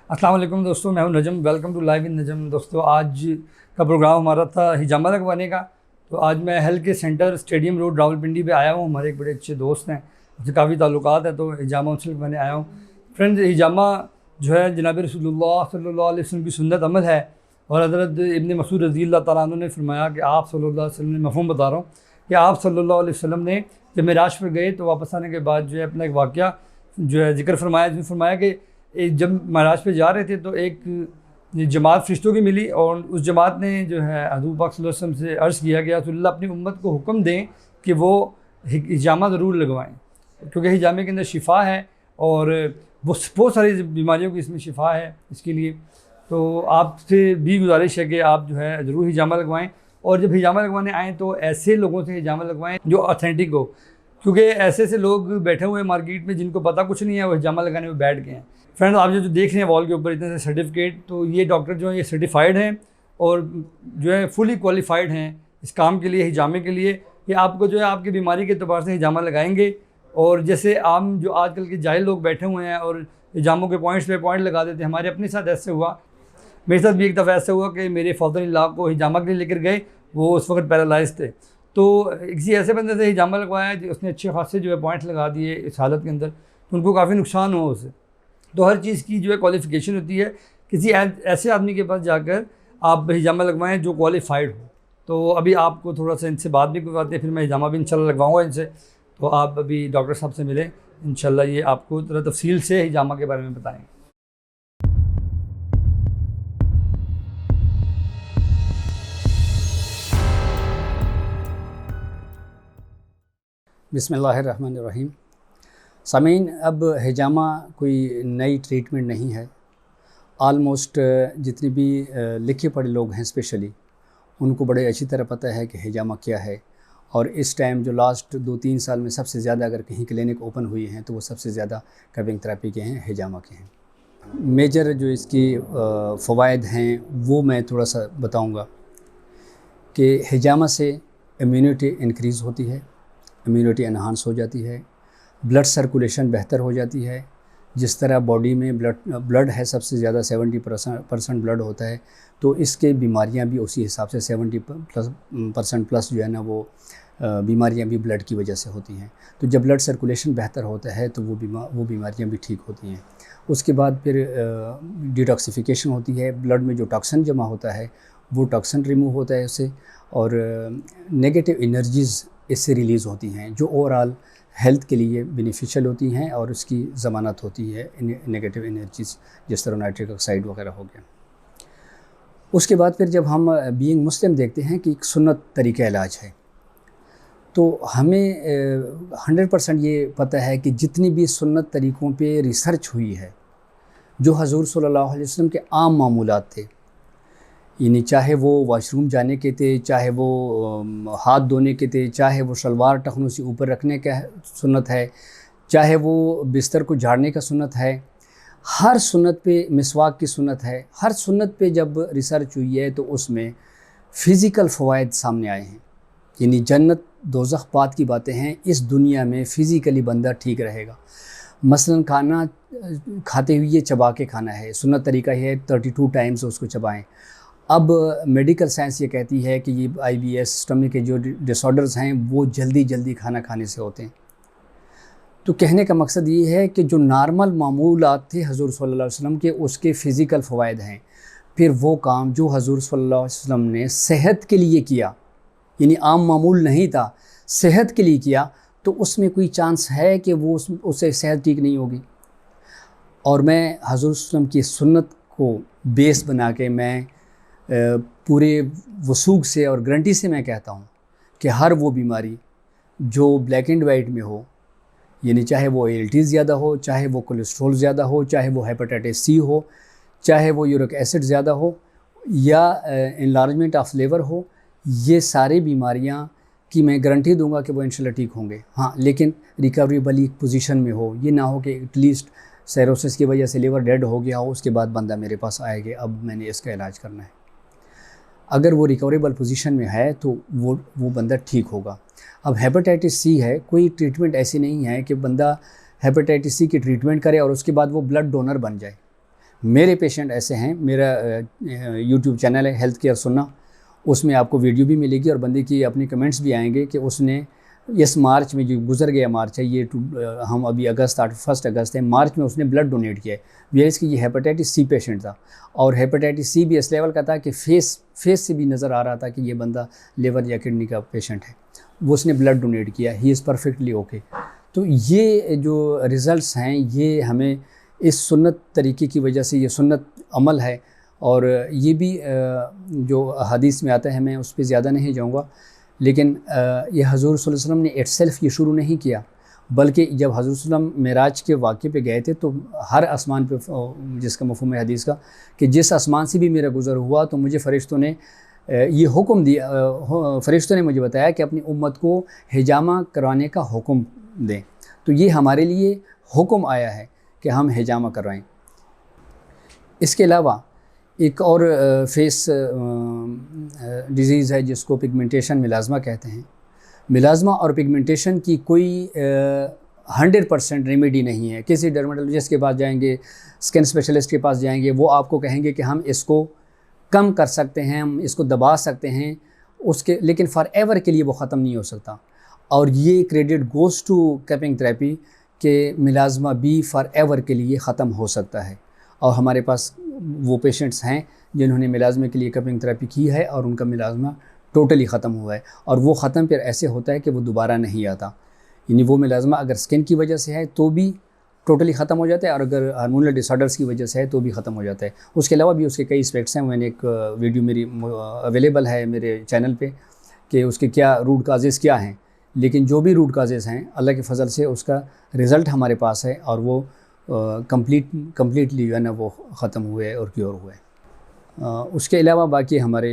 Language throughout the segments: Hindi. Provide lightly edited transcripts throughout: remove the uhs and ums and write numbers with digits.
अस्सलाम वालेकुम दोस्तों, मैं हूं नजम। वेलकम टू लाइव इन नजम। दोस्तों, आज का प्रोग्राम हमारा था हिजामा लगवाने का। तो आज मैं हेल्थ के सेंटर स्टेडियम रोड रावलपिंडी पे आया हूं। हमारे एक बड़े अच्छे दोस्त हैं, उनसे काफ़ी ताल्लुकात है, तो हिजामा उनसे लगवाने आया हूं। फ्रेंड्स, हिजामा जो है जनाब रसूलुल्लाह सल्लल्लाहु अलैहि वसल्लम की सुन्नत अमल है। और हज़रत इब्न मसूद रज़ी अल्लाह तआला अन्हु ने फरमाया कि आप सल्लल्लाहु अलैहि वसल्लम ने, मफ़हूम बता रहा हूँ, कि आप सल्लल्लाहु अलैहि वसल्लम ने जब मेराज पर गए तो वापस आने के बाद जो है अपना एक वाक़या जो है ज़िक्र फरमाया, जिसमें फरमाया कि जब मेराज पे जा रहे थे तो एक जमात फ़रिश्तों की मिली, और उस जमात ने जो है हज़ूर पाक सल्लल्लाहु अलैहि वसल्लम से अर्ज़ किया कि या रसूलल्लाह, अपनी उम्मत को हुक्म दें कि वो हिजामा ज़रूर लगवाएँ, क्योंकि हिजामे के अंदर शिफा है और वो बहुत सारी बीमारियों की इसमें शिफा है। इसके लिए तो आपसे भी गुजारिश है कि आप जो है ज़रूर हिजामा लगवाएँ, और जब हिजामा लगवाने आएँ तो ऐसे लोगों से हिजामा लगवाएँ जो ऑथेंटिक हो, क्योंकि ऐसे ऐसे लोग बैठे हुए हैं मार्केट में जिनको पता कुछ नहीं है, वो हिजामा लगाने में बैठ गए हैं। फ्रेंड्स, आप जो देख रहे हैं वॉल के ऊपर इतने से सर्टिफिकेट, तो ये डॉक्टर जो हैं ये सर्टिफाइड हैं और जो है फुली क्वालिफाइड हैं इस काम के लिए, हिजामे के लिए। ये आपको जो है आपकी बीमारी के अतबार से हिजामा लगाएंगे। और जैसे आम जो आजकल के जाहिल लोग बैठे हुए हैं और हिजामों के पॉइंट्स पे पॉइंट लगा देते हैं, हमारे अपने साथ ऐसे हुआ। मेरे साथ भी एक दफ़ा ऐसा हुआ कि मेरे फादर इन लॉ को हिजामा के लिए लेकर गए, वो उस वक्त पैरालाइज थे। तो किसी ऐसे बंदे से हिजामा लगवाया जो उसने अच्छे खासे जो है पॉइंट्स लगा दिए इस हालत के अंदर, तो उनको काफ़ी नुकसान हुआ उससे। तो हर चीज़ की जो है क्वालिफ़िकेशन होती है। किसी ऐसे आदमी के पास जाकर आप हिजामा लगवाएं जो क्वालिफ़ाइड हो। तो अभी आपको थोड़ा सा इनसे बात भी करवाते हैं, फिर मैं हिजामा भी इंशाल्लाह लगवाऊँगा इनसे। तो आप अभी डॉक्टर साहब से मिलें, इंशाल्लाह ये आपको थोड़ा तफसील से हिजामा के बारे में बताएँगे। बिस्मिल्लाहिर्रहमानिर्रहीम। सामीन, अब हिजामा कोई नई ट्रीटमेंट नहीं है। आलमोस्ट जितने भी लिखे पढ़े लोग हैं स्पेशली, उनको बड़े अच्छी तरह पता है कि हिजामा क्या है। और इस टाइम जो लास्ट 2-3 साल में सबसे ज़्यादा अगर कहीं क्लिनिक ओपन हुई हैं तो वो सबसे ज़्यादा कपिंग थेरेपी के हैं, हिजामा के हैं। मेजर जो इसकी फ़वाइद हैं वो मैं थोड़ा सा बताऊँगा कि हिजामा से इम्यूनिटी इंक्रीज़ होती है, इम्यूनिटी एनहांस हो जाती है, ब्लड सर्कुलेशन बेहतर हो जाती है। जिस तरह बॉडी में ब्लड है सबसे ज़्यादा 70% ब्लड होता है, तो इसके बीमारियां भी उसी हिसाब से 70% प्लस जो है ना वो बीमारियां भी ब्लड की वजह से होती हैं। तो जब ब्लड सर्कुलेशन बेहतर होता है तो वो बीमारियां भी ठीक होती हैं। उसके बाद फिर डिटॉक्सिफिकेशन होती है, ब्लड में जो टॉक्सिन जमा होता है वो टॉक्सिन रिमूव होता है उससे, और नेगेटिव एनर्जीज़ इससे रिलीज़ होती हैं जो ओवरऑल हेल्थ के लिए बेनिफिशियल होती हैं, और उसकी ज़मानत होती है नेगेटिव एनर्जीज़, जिस तरह नाइट्रिक ऑक्साइड वगैरह हो गया। उसके बाद फिर जब हम बीइंग मुस्लिम देखते हैं कि एक सुन्नत तरीक़ा इलाज है, तो हमें 100% ये पता है कि जितनी भी सुन्नत तरीक़ों पे रिसर्च हुई है, जो हज़ूर सल्लल्लाहु अलैहि वसल्लम के आम मामूलात थे, यानी चाहे वो वॉशरूम जाने के थे, चाहे वो हाथ धोने के थे, चाहे वो शलवार टखनों से ऊपर रखने का सुन्नत है, चाहे वो बिस्तर को झाड़ने का सुन्नत है, हर सुन्नत पे मिसवाक की सुन्नत है। हर सुन्नत पे जब रिसर्च हुई है तो उसमें फ़िज़िकल फ़वाइद सामने आए हैं, यानी जन्नत दोज़ख बात की बातें हैं। इस दुनिया में फ़िज़िकली बंदा ठीक रहेगा। मसलन खाना खाते हुए चबा के खाना है, सुन्नत तरीका है 32 टाइम्स उसको चबाएँ। अब मेडिकल साइंस ये कहती है कि ये IBS, स्टमक के जो डिसऑर्डर्स हैं वो जल्दी खाना खाने से होते हैं। तो कहने का मकसद ये है कि जो नॉर्मल मामूलात थे हज़ूर सल्लल्लाहु अलैहि वसल्लम के, उसके फ़िज़िकल फ़वाइद हैं। फिर वो काम जो हज़ूर सल्लल्लाहु अलैहि वसल्लम ने सेहत के लिए किया, यानी आम मामूल नहीं था, सेहत के लिए किया, तो उसमें कोई चांस है कि वो उससे सेहत ठीक नहीं होगी। और मैं हज़ूर सल्लल्लाहु अलैहि वसल्लम की सुन्नत को बेस बना के मैं पूरे वसूख से और गारंटी से मैं कहता हूँ कि हर वो बीमारी जो ब्लैक एंड वाइट में हो, यानी चाहे वो ALT ज़्यादा हो, चाहे वो कोलेस्ट्रॉल ज़्यादा हो, चाहे वो हेपेटाइटिस C हो, चाहे वो यूरिक एसिड ज़्यादा हो, या इनलार्जमेंट ऑफ लिवर हो, ये सारी बीमारियाँ की मैं गारंटी दूंगा कि वो इंशाल्लाह ठीक होंगे। हाँ, लेकिन रिकवरेबल एक पोजीशन में हो, ये ना हो कि एटलीस्ट साइरोसिस की वजह से लिवर डेड हो गया हो, उसके बाद बंदा मेरे पास आएगा अब मैंने इसका इलाज करना है। अगर वो रिकवरेबल पोजीशन में है तो वो बंदा ठीक होगा। अब हेपेटाइटिस C है, कोई ट्रीटमेंट ऐसी नहीं है कि बंदा हेपेटाइटिस C की ट्रीटमेंट करे और उसके बाद वो ब्लड डोनर बन जाए। मेरे पेशेंट ऐसे हैं, मेरा यूट्यूब चैनल है हेल्थ केयर सुनना, उसमें आपको वीडियो भी मिलेगी और बंदे की अपनी कमेंट्स भी आएंगे कि उसने इस मार्च में, जो गुजर गया मार्च है ये हम अभी अगस्त 1 अगस्त है, मार्च में उसने ब्लड डोनेट किया है। वेयरस कि ये हेपेटाइटिस सी पेशेंट था और हेपेटाइटिस सी भी इस लेवल का था कि फेस से भी नज़र आ रहा था कि ये बंदा लिवर या किडनी का पेशेंट है। वो उसने ब्लड डोनेट किया, ही इज़ परफेक्टली ओके। तो ये जो रिज़ल्ट्स हैं ये हमें इस सुन्नत तरीके की वजह से, ये सुन्नत अमल है। और ये भी जो हदीस में आता है, मैं उस पर ज़्यादा नहीं जाऊँगा, लेकिन ये हज़ूर सल्लल्लाहु अलैहि वसल्लम ने इटसेल्फ ये शुरू नहीं किया, बल्कि जब हज़ूर सल्लल्लाहु अलैहि वसल्लम मेराज के वाक़े पे गए थे तो हर आसमान पे, जिसका मफ़हूम है हदीस का कि जिस आसमान से भी मेरा गुज़र हुआ तो मुझे फ़रिश्तों ने ये हुक्म दिया, फ़रिश्तों ने मुझे बताया कि अपनी उम्मत को हिजामा कराने का हुक्म दें। तो ये हमारे लिए हुक्म आया है कि हम हिजामा करवाएं। इसके अलावा एक और फेस डिज़ीज़ है जिसको पिगमेंटेशन मिलाज़मा कहते हैं। मिलाज़मा और पिगमेंटेशन की कोई 100% रेमेडी नहीं है। किसी डर्मेटोलॉजिस्ट के पास जाएंगे, स्किन स्पेशलिस्ट के पास जाएंगे, वो आपको कहेंगे कि हम इसको कम कर सकते हैं, हम इसको दबा सकते हैं उसके, लेकिन फॉर एवर के लिए वो ख़त्म नहीं हो सकता। और ये credit goes to cupping therapy के मिलाज़मा भी फॉर एवर के लिए ख़त्म हो सकता है। और हमारे पास वो पेशेंट्स हैं जिन्होंने मिलाज़मे के लिए कपिंग थेरेपी की है और उनका मिलाज़मा टोटली ख़त्म हुआ है। और वो ख़त्म फिर ऐसे होता है कि वो दोबारा नहीं आता, यानी वो मिलाज़मा अगर स्किन की वजह से है तो भी टोटली ख़त्म हो जाता है और अगर हार्मोनल डिसऑर्डर्स की वजह से है तो भी ख़त्म हो जाता है। उसके अलावा भी उसके कई एस्पेक्ट्स हैं। मैंने एक वीडियो मेरी अवेलेबल है मेरे चैनल पे कि उसके क्या रूट काजेज़ क्या हैं, लेकिन जो भी रूट काजेज़ हैं अल्लाह के फ़ज़ल से उसका रिज़ल्ट हमारे पास है और वो कंप्लीटली जो है ना वो ख़त्म हुए और क्योर हुए। उसके अलावा बाकी हमारे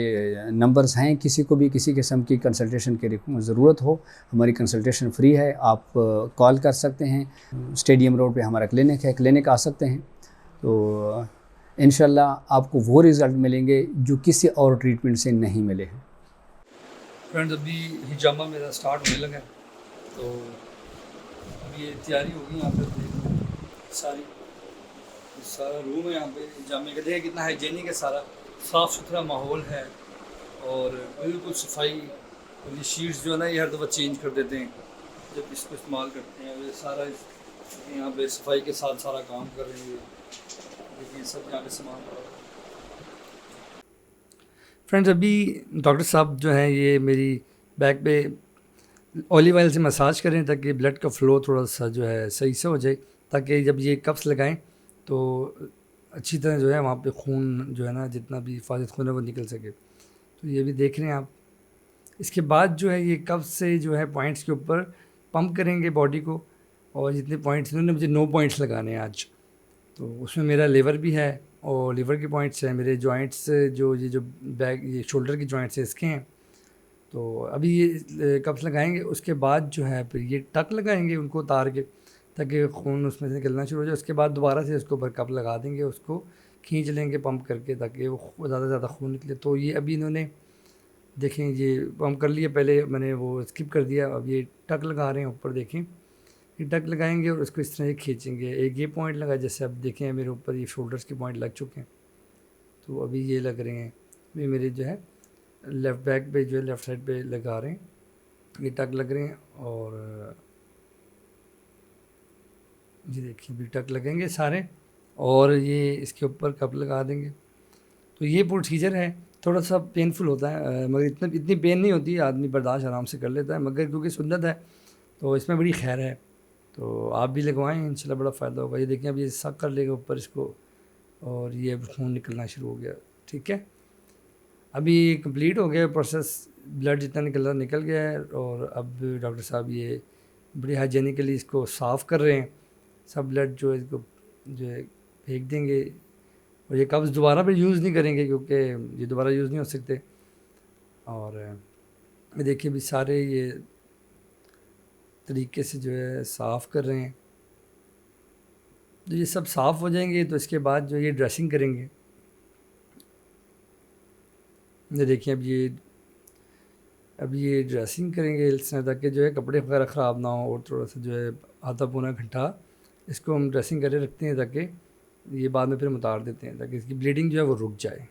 नंबर्स हैं, किसी को भी किसी किस्म की कंसल्टेशन की ज़रूरत हो, हमारी कंसल्टेशन फ्री है, आप कॉल कर सकते हैं। स्टेडियम रोड पे हमारा क्लिनिक है, क्लिनिक आ सकते हैं। तो इंशाल्लाह आपको वो रिज़ल्ट मिलेंगे जो किसी और ट्रीटमेंट से नहीं मिले हैं। फ्रेंड्स, अभी हिजामा मेरा स्टार्ट होने लगा है, तो अभी ये तैयारी होगी। यहाँ पर सारा रूम है, यहाँ पे हिजामे का देखिए कितना हाइजीनिक है, सारा साफ़ सुथरा माहौल है और बिल्कुल सफाई। और ये शीट्स जो है ना ये हर दफ़ा चेंज कर देते हैं जब इसको इस्तेमाल करते हैं। ये सारा यहाँ पे सफाई के साथ सारा काम कर रहे हैं। देखिए सब यहाँ पे सामान पड़ा हुआ है। फ्रेंड्स, अभी डॉक्टर साहब जो हैं ये मेरी बैक पे ऑलिव ऑयल से मसाज करें ताकि ब्लड का फ़्लो थोड़ा सा जो है सही से हो जाए, ताकि जब ये कप्स लगाएं तो अच्छी तरह जो है वहाँ पे खून जो है ना जितना भी हिफाजत खून है वो निकल सके। तो ये भी देख रहे हैं आप। इसके बाद जो है ये कप्स से जो है पॉइंट्स के ऊपर पंप करेंगे बॉडी को, और जितने पॉइंट्स इन्होंने मुझे 9 पॉइंट्स लगाने हैं आज। तो उसमें मेरा लिवर भी है और लिवर के पॉइंट्स हैं, मेरे जॉइंट्स जो बैक ये शोल्डर के जॉइंट्स हैं इसके हैं। तो अभी ये कप्स लगाएंगे, उसके बाद जो है फिर ये टक लगाएंगे उनको उतार के ताकि खून उसमें से निकलना शुरू हो जाए। उसके बाद दोबारा से उसके ऊपर कप लगा देंगे, उसको खींच लेंगे पंप करके ताकि वो ज़्यादा से ज़्यादा खून निकले। तो ये अभी इन्होंने देखें ये पंप कर लिया, पहले मैंने वो स्किप कर दिया, अब ये टक लगा रहे हैं ऊपर। देखें ये टक लगाएंगे और उसको इस तरह से खींचेंगे। एक ये पॉइंट लगा, जैसे अब देखें मेरे ऊपर ये शोल्डर्स के पॉइंट लग चुके हैं, तो अभी ये लग रहे हैं। अभी मेरे जो है लेफ़्ट बैक पे जो है लेफ़्ट साइड पे लगा रहे हैं, ये टक लग रहे हैं। और ये देखिए अभी टक लगेंगे सारे और ये इसके ऊपर कप लगा देंगे। तो ये प्रोसीजर है, थोड़ा सा पेनफुल होता है मगर इतनी पेन नहीं होती, आदमी बर्दाश्त आराम से कर लेता है, मगर क्योंकि सुन्नत है तो इसमें बड़ी खैर है। तो आप भी लगवाएं, इंशाल्लाह बड़ा फ़ायदा होगा। ये देखें अब ये सक कर लेगा ऊपर इसको और ये अब खून निकलना शुरू हो गया। ठीक है, अभी कंप्लीट हो गया प्रोसेस, ब्लड जितना निकल गया है। और अब डॉक्टर साहब ये बड़ी हाइजीनिकली इसको साफ़ कर रहे हैं, सब ब्लड जो है इसको जो है फेंक देंगे। और ये कप्स दोबारा भी यूज़ नहीं करेंगे क्योंकि ये दोबारा यूज़ नहीं हो सकते। और ये देखिए भी सारे ये तरीके से जो है साफ़ कर रहे हैं। तो ये सब साफ़ हो जाएंगे तो इसके बाद जो ये ड्रेसिंग करेंगे। ये देखिए अब ये ड्रेसिंग करेंगे इस तरह ताकि जो है कपड़े वगैरह ख़राब ना हो, और थोड़ा सा जो है आधा पौना घंटा इसको हम ड्रेसिंग करके रखते हैं ताकि ये बाद में फिर हम उतार देते हैं ताकि इसकी ब्लीडिंग जो है वो रुक जाए।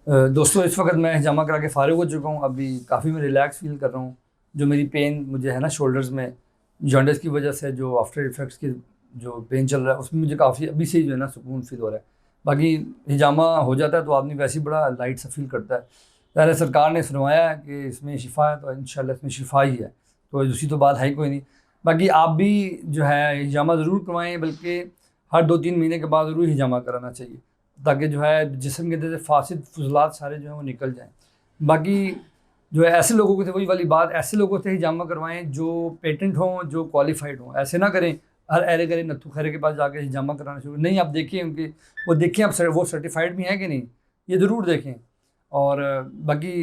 दोस्तों इस वक्त मैं हिजामा करा के फ़ारिग हो चुका हूँ, अभी काफ़ी मैं रिलैक्स फील कर रहा हूँ। जो मेरी पेन मुझे है ना शोल्डर्स में जॉन्डिस की वजह से जो आफ्टर इफ़ेक्ट्स की जो पेन चल रहा है उसमें मुझे काफ़ी अभी से ही जो है ना सुकून फील हो रहा है। बाकी हिजामा हो जाता है तो आदमी वैसे ही बड़ा लाइट सा फील करता है। पहले सरकार ने फरमाया है कि इसमें शिफा है, तो इंशाल्लाह इसमें शिफा ही है, तो दूसरी तो बात है ही कोई नहीं। बाकी आप भी जो है हिजामा ज़रूर करवाएं, बल्कि हर 2-3 महीने के बाद ज़रूर हिजामा कराना चाहिए ताकि जो है जिस्म के अंदर से फासिद फजलात सारे जो हैं वो निकल जाएँ। बाकी जो है ऐसे लोगों को, वही वाली बात, ऐसे लोगों से हिजामा करवाएं जो पेटेंट हों, जो क्वालिफाइड हों। ऐसे ना करें हर अरे गरे नत्थु खैरे के पास जाके हिजामा कराना शुरू नहीं। आप देखिए उनके, वो देखें आप वो सर्टिफाइड भी हैं कि नहीं, ये ज़रूर देखें। और बाकी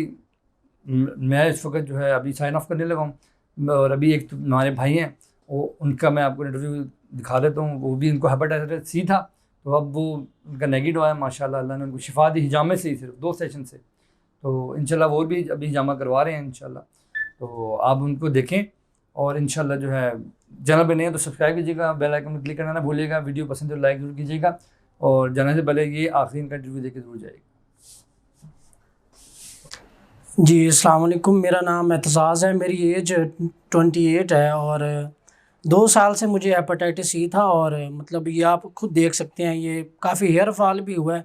मैं इस वक्त जो है अभी साइन ऑफ करने लगा हूँ, और अभी एक तो हमारे भाई हैं वो, उनका मैं आपको इंटरव्यू दिखा देता हूँ। वो भी, उनको हेपेटाइटिस सी था, तो अब वो उनका नेगेटिव आया माशाल्लाह, अल्लाह ने उनको शिफा दी हिजामे से ही, सिर्फ 2 सेशन से। तो इंशाल्लाह वो भी अभी हिजामा करवा रहे हैं इंशाल्लाह, तो आप उनको देखें। और इंशाल्लाह जो है चैनल पे नहीं है तो सब्सक्राइब कीजिएगा, बेल आइकन में क्लिक करना ना भूलिएगा, वीडियो पसंद है तो लाइक ज़रूर कीजिएगा, और जाने से पहले ये आखिरी इनका इंटरव्यू देके ज़रूर जाएगा। जी अस्सलाम वालेकुम, मेरा नाम एतज़ाज़ है, मेरी एज 28 है और 2 साल से मुझे हेपेटाइटिस सी था। और मतलब ये आप खुद देख सकते हैं, ये काफ़ी हेयर फॉल भी हुआ है,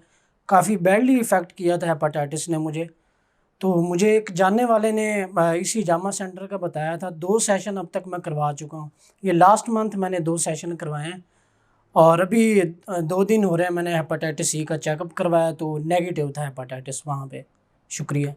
काफ़ी बैडली इफ़ेक्ट किया था हेपेटाइटिस ने मुझे। तो मुझे एक जानने वाले ने इसी हिजामा सेंटर का बताया था। 2 सेशन अब तक मैं करवा चुका हूँ। ये लास्ट मंथ मैंने 2 सेशन करवाए हैं, और अभी 2 दिन हो रहे हैं मैंने हेपेटाइटिस सी का चेकअप करवाया, तो नेगेटिव था हेपेटाइटिस वहाँ पे। शुक्रिया।